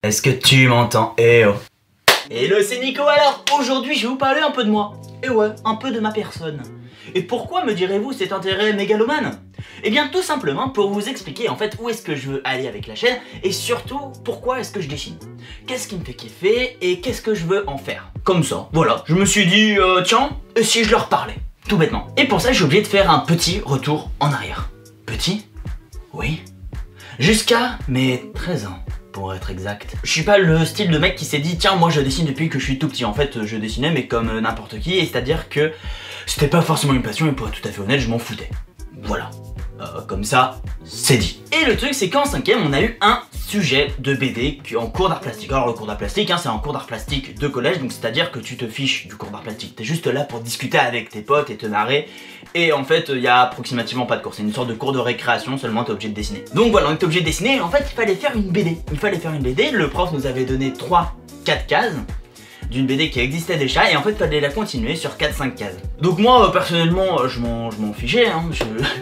Est-ce que tu m'entends? Eh oh. Hello, c'est Nico. Alors, aujourd'hui, je vais vous parler un peu de moi. Et ouais, un peu de ma personne. Et pourquoi me direz-vous cet intérêt mégalomane? Eh bien, tout simplement pour vous expliquer en fait où est-ce que je veux aller avec la chaîne et surtout pourquoi est-ce que je dessine. Qu'est-ce qui me fait kiffer et qu'est-ce que je veux en faire. Comme ça, voilà. Je me suis dit, tiens, et si je leur parlais? Tout bêtement. Et pour ça, j'ai oublié de faire un petit retour en arrière. Petit? Oui. Jusqu'à mes 13 ans. Pour être exact. Je suis pas le style de mec qui s'est dit tiens moi je dessine depuis que je suis tout petit. En fait je dessinais mais comme n'importe qui, et c'est à dire que c'était pas forcément une passion et pour être tout à fait honnête je m'en foutais. Voilà. Comme ça, c'est dit. Et le truc c'est qu'en 5ème on a eu un sujet de BD en cours d'art plastique. Alors le cours d'art plastique c'est un cours d'art plastique de collège, donc c'est à dire que tu te fiches du cours d'art plastique. T'es juste là pour discuter avec tes potes et te marrer. Et en fait il y a approximativement pas de cours, c'est une sorte de cours de récréation, seulement t'es obligé de dessiner. Donc voilà, on était obligé de dessiner et en fait il fallait faire une BD. Le prof nous avait donné 3-4 cases d'une BD qui existait déjà et en fait il fallait la continuer sur 4-5 cases. Donc moi personnellement je m'en fichais, hein.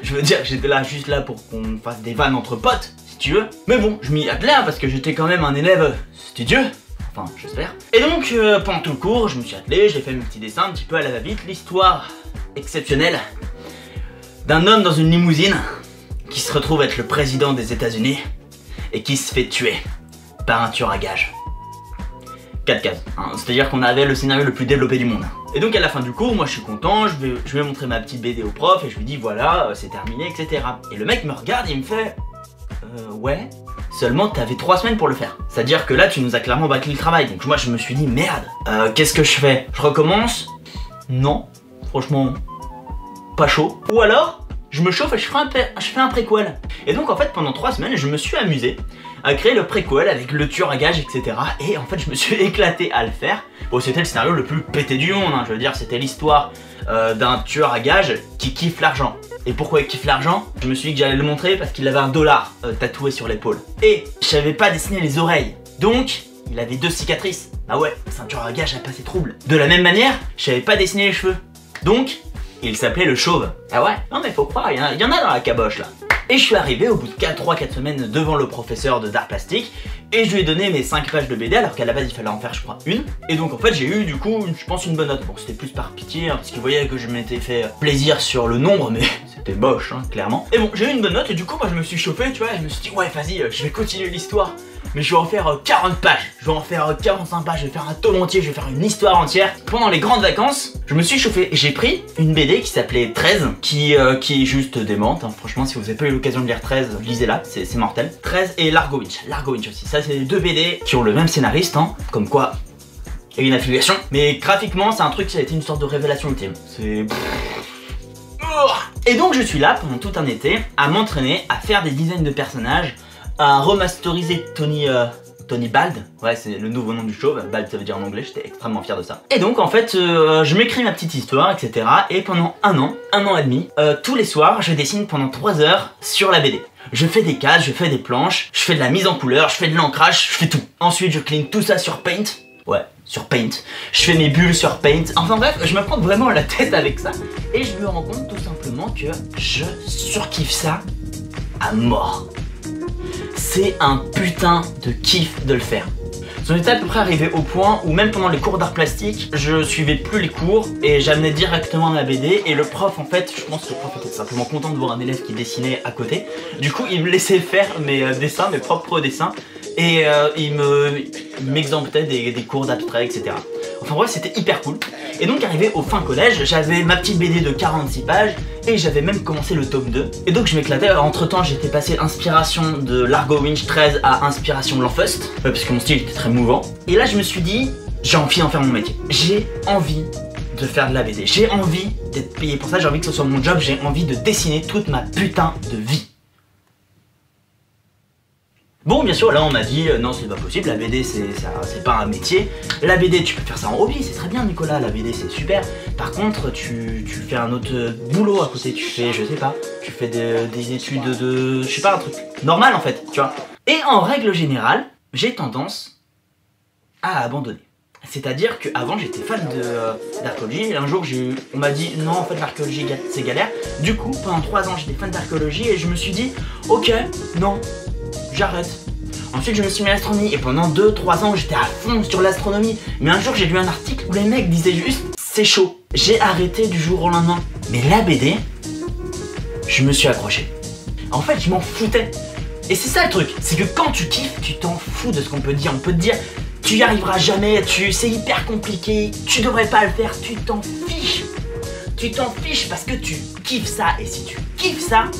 Je veux dire j'étais là juste là pour qu'on fasse des vannes entre potes si tu veux. Mais bon je m'y attelais hein, parce que j'étais quand même un élève studieux. Enfin j'espère. Et donc pendant tout le cours je me suis attelé, j'ai fait mes petits dessins un petit peu à la va-vite. L'histoire exceptionnelle d'un homme dans une limousine qui se retrouve être le président des États-Unis et qui se fait tuer par un tueur à gages. 4 cases, hein. C'est-à-dire qu'on avait le scénario le plus développé du monde. Et donc à la fin du cours, moi je suis content, je vais montrer ma petite BD au prof et je lui dis voilà, c'est terminé, etc. Et le mec me regarde et il me fait ouais, seulement t'avais 3 semaines pour le faire. C'est-à-dire que là tu nous as clairement bâclé le travail. Donc moi je me suis dit merde, qu'est-ce que je fais? Je recommence? Non, franchement, pas chaud. Ou alors, je me chauffe et je fais un préquel. Et donc en fait pendant 3 semaines je me suis amusé à créer le préquel avec le tueur à gages, etc. Et en fait je me suis éclaté à le faire. Bon c'était le scénario le plus pété du monde, hein. Je veux dire c'était l'histoire d'un tueur à gages qui kiffe l'argent. Et pourquoi il kiffe l'argent? Je me suis dit que j'allais le montrer parce qu'il avait un dollar tatoué sur l'épaule. Et je savais pas dessiner les oreilles. Donc il avait 2 cicatrices. Ah ouais, c'est un tueur à gages à pas ses troubles. De la même manière, je savais pas dessiner les cheveux. Donc il s'appelait le chauve. Ah ouais? Non mais faut croire, il y en a dans la caboche là. Et je suis arrivé au bout de 3-4 semaines devant le professeur d'art plastique et je lui ai donné mes 5 pages de BD alors qu'à la base il fallait en faire je crois une. Et donc en fait j'ai eu du coup je pense une bonne note. Bon c'était plus par pitié hein, parce qu'il voyait que je m'étais fait plaisir sur le nombre mais c'était moche hein, clairement. Et bon j'ai eu une bonne note et du coup moi je me suis chauffé tu vois, et je me suis dit ouais vas-y je vais continuer l'histoire. Mais je vais en faire 40 pages, je vais en faire 45 pages, je vais faire un tome entier, je vais faire une histoire entière. Pendant les grandes vacances, je me suis chauffé. J'ai pris une BD qui s'appelait 13, qui est juste démente. Hein. Franchement, si vous n'avez pas eu l'occasion de lire 13, lisez-la, c'est mortel. 13 et Largo Winch. Largo Winch aussi. Ça, c'est les 2 BD qui ont le même scénariste, hein. Comme quoi, il y a une affiliation. Mais graphiquement, c'est un truc qui a été une sorte de révélation ultime. C'est... Et donc, je suis là pendant tout un été à m'entraîner, à faire des dizaines de personnages, à remasteriser Tony Bald, ouais c'est le nouveau nom du chauve, Bald ça veut dire en anglais, j'étais extrêmement fier de ça. Et donc en fait je m'écris ma petite histoire etc. Et pendant un an et demi, tous les soirs je dessine pendant 3 heures sur la BD. Je fais des cases, je fais des planches, je fais de la mise en couleur, je fais de l'ancrage, je fais tout. Ensuite je clean tout ça sur Paint, ouais sur Paint, je fais mes bulles sur Paint, enfin bref je me prends vraiment la tête avec ça. Et je me rends compte tout simplement que je surkiffe ça à mort. C'est un putain de kiff de le faire. J'en étais à peu près arrivé au point où même pendant les cours d'art plastique, je suivais plus les cours et j'amenais directement ma BD et le prof en fait, je pense que le prof était simplement content de voir un élève qui dessinait à côté. Du coup il me laissait faire mes dessins, mes propres dessins et il m'exemptait des cours d'abstrait etc. Enfin bref c'était hyper cool. Et donc arrivé au fin collège, j'avais ma petite BD de 46 pages et j'avais même commencé le tome 2. Et donc je m'éclatais, entre temps j'étais passé inspiration de Largo Winch 13 à inspiration Lanfeust, parce que mon style était très mouvant. Et là je me suis dit, j'ai envie d'en faire mon métier. J'ai envie de faire de la BD, j'ai envie d'être payé pour ça, j'ai envie que ce soit mon job, j'ai envie de dessiner toute ma putain de vie. Bon bien sûr là on m'a dit non c'est pas possible, la BD c'est pas un métier. La BD tu peux faire ça en hobby, c'est très bien Nicolas, la BD c'est super. Par contre tu fais un autre boulot à côté, tu fais je sais pas, tu fais des études de je sais pas un truc normal en fait tu vois. Et en règle générale j'ai tendance à abandonner. C'est-à-dire qu'avant j'étais fan d'archéologie et un jour on m'a dit non en fait l'archéologie c'est galère. Du coup pendant 3 ans j'étais fan d'archéologie et je me suis dit ok non j'arrête. Ensuite, je me suis mis à l'astronomie et pendant 2-3 ans, j'étais à fond sur l'astronomie. Mais un jour, j'ai lu un article où les mecs disaient juste c'est chaud. J'ai arrêté du jour au lendemain. Mais la BD, je me suis accroché. En fait, je m'en foutais. Et c'est ça le truc, c'est que quand tu kiffes, tu t'en fous de ce qu'on peut dire. On peut te dire, tu y arriveras jamais, c'est hyper compliqué, tu devrais pas le faire, tu t'en fiches. Tu t'en fiches parce que tu kiffes ça. Et si tu kiffes ça,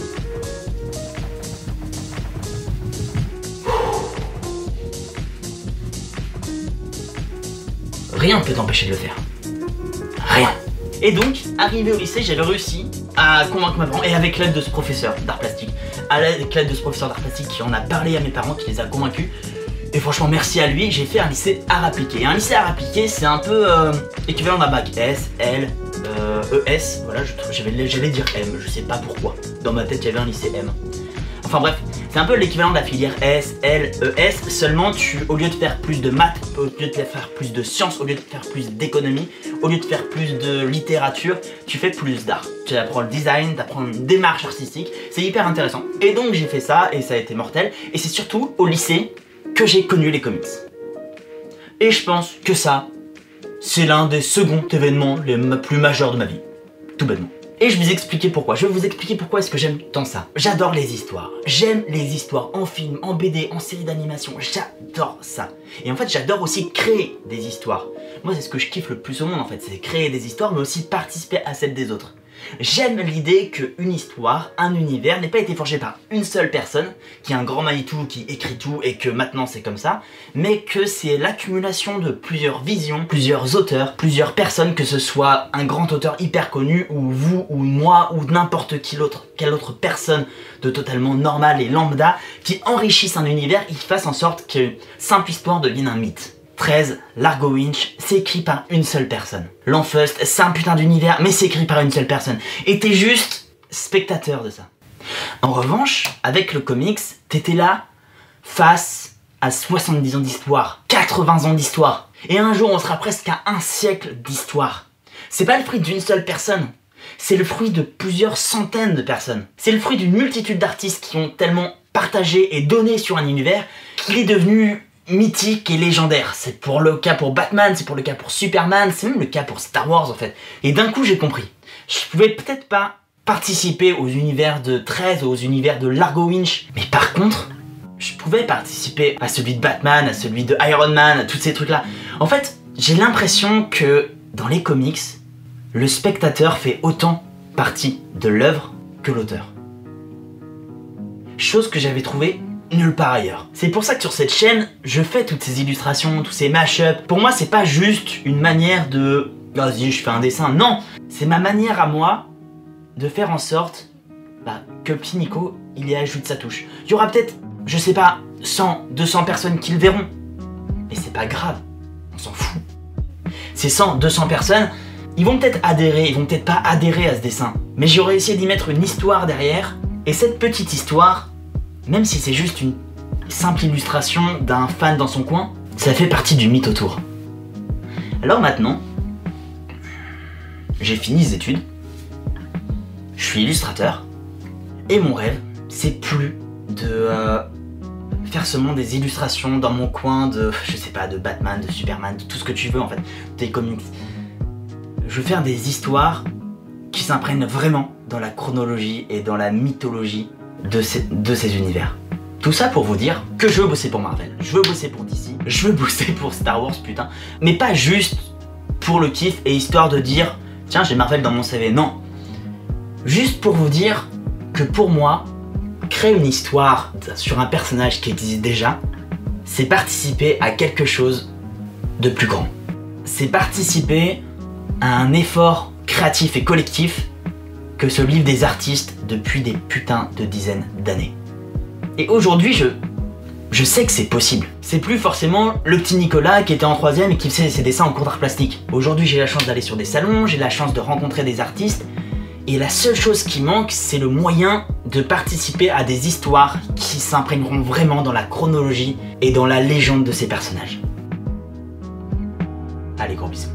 rien ne peut t'empêcher de le faire. Rien. Et donc, arrivé au lycée, j'avais réussi à convaincre mes parents, et avec l'aide de ce professeur d'art plastique, avec l'aide de ce professeur d'art plastique qui en a parlé à mes parents, qui les a convaincus, et franchement merci à lui, j'ai fait un lycée art appliqué. Et un lycée art appliqué, c'est un peu équivalent d'un bac S, L, ES, voilà, j'allais dire M, je sais pas pourquoi, dans ma tête il y avait un lycée M. Enfin bref, c'est un peu l'équivalent de la filière S, L, ES, seulement au lieu de faire plus de maths, au lieu de faire plus de sciences, au lieu de faire plus d'économie, au lieu de faire plus de littérature, tu fais plus d'art. Tu apprends le design, tu apprends une démarche artistique, c'est hyper intéressant. Et donc j'ai fait ça et ça a été mortel. Et c'est surtout au lycée que j'ai connu les comics. Et je pense que ça, c'est l'un des seconds événements les plus majeurs de ma vie. Tout bêtement. Et je vais vous expliquer pourquoi. Je vais vous expliquer pourquoi est-ce que j'aime tant ça. J'adore les histoires. J'aime les histoires en film, en BD, en série d'animation. J'adore ça. Et en fait, j'adore aussi créer des histoires. Moi, c'est ce que je kiffe le plus au monde en fait. C'est créer des histoires, mais aussi participer à celles des autres. J'aime l'idée qu'une histoire, un univers n'ait pas été forgé par une seule personne, qui est un grand Manitou, qui écrit tout et que maintenant c'est comme ça, mais que c'est l'accumulation de plusieurs visions, plusieurs auteurs, plusieurs personnes, que ce soit un grand auteur hyper connu, ou vous, ou moi, ou n'importe quelle autre personne de totalement normale et lambda, qui enrichissent un univers et qui fassent en sorte qu'une simple histoire devienne un mythe. 13, Largo Winch, c'est écrit par une seule personne. L'Enfust, c'est un putain d'univers, mais c'est écrit par une seule personne. Et t'es juste spectateur de ça. En revanche, avec le comics, t'étais là, face à 70 ans d'histoire, 80 ans d'histoire. Et un jour, on sera presque à un siècle d'histoire. C'est pas le fruit d'une seule personne. C'est le fruit de plusieurs centaines de personnes. C'est le fruit d'une multitude d'artistes qui ont tellement partagé et donné sur un univers qu'il est devenu mythique et légendaire. C'est le cas pour Batman, c'est pour le cas pour Superman, c'est même le cas pour Star Wars en fait. Et d'un coup j'ai compris. Je pouvais peut-être pas participer aux univers de 13, aux univers de Largo Winch, mais par contre, je pouvais participer à celui de Batman, à celui de Iron Man, à tous ces trucs là. En fait, j'ai l'impression que dans les comics, le spectateur fait autant partie de l'œuvre que l'auteur. Chose que j'avais trouvée nulle part ailleurs. C'est pour ça que sur cette chaîne, je fais toutes ces illustrations, tous ces mash-ups. Pour moi, c'est pas juste une manière de vas-y, je fais un dessin. Non, c'est ma manière à moi de faire en sorte que Petit Nico, il y ajoute sa touche. Il y aura peut-être, je sais pas, 100, 200 personnes qui le verront. Mais c'est pas grave, on s'en fout. Ces 100, 200 personnes, ils vont peut-être adhérer, ils vont peut-être pas adhérer à ce dessin. Mais j'aurais essayé d'y mettre une histoire derrière. Et cette petite histoire, même si c'est juste une simple illustration d'un fan dans son coin, ça fait partie du mythe autour. Alors maintenant, j'ai fini les études, je suis illustrateur, et mon rêve, c'est plus de faire seulement des illustrations dans mon coin de, je sais pas, de Batman, de Superman, de tout ce que tu veux en fait, des comics. Je veux faire des histoires qui s'imprègnent vraiment dans la chronologie et dans la mythologie de ces univers. Tout ça pour vous dire que je veux bosser pour Marvel, je veux bosser pour DC, je veux bosser pour Star Wars, putain. Mais pas juste pour le kiff et histoire de dire tiens, j'ai Marvel dans mon CV, non. Juste pour vous dire que pour moi, créer une histoire sur un personnage qui existe déjà, c'est participer à quelque chose de plus grand. C'est participer à un effort créatif et collectif que se livrent des artistes depuis des putains de dizaines d'années. Et aujourd'hui, je sais que c'est possible. C'est plus forcément le petit Nicolas qui était en 3ème et qui faisait ses dessins en cours d'art plastique. Aujourd'hui, j'ai la chance d'aller sur des salons, j'ai la chance de rencontrer des artistes, et la seule chose qui manque, c'est le moyen de participer à des histoires qui s'imprégneront vraiment dans la chronologie et dans la légende de ces personnages. Allez, gros bisous.